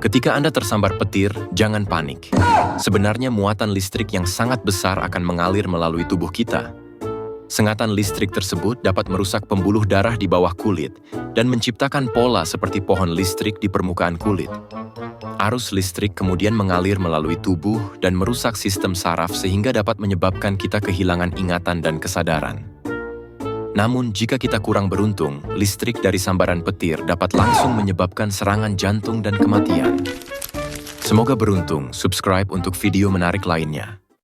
Ketika Anda tersambar petir, jangan panik. Sebenarnya muatan listrik yang sangat besar akan mengalir melalui tubuh kita. Sengatan listrik tersebut dapat merusak pembuluh darah di bawah kulit dan menciptakan pola seperti pohon listrik di permukaan kulit. Arus listrik kemudian mengalir melalui tubuh dan merusak sistem saraf sehingga dapat menyebabkan kita kehilangan ingatan dan kesadaran. Namun, jika kita kurang beruntung, listrik dari sambaran petir dapat langsung menyebabkan serangan jantung dan kematian. Semoga beruntung, subscribe untuk video menarik lainnya.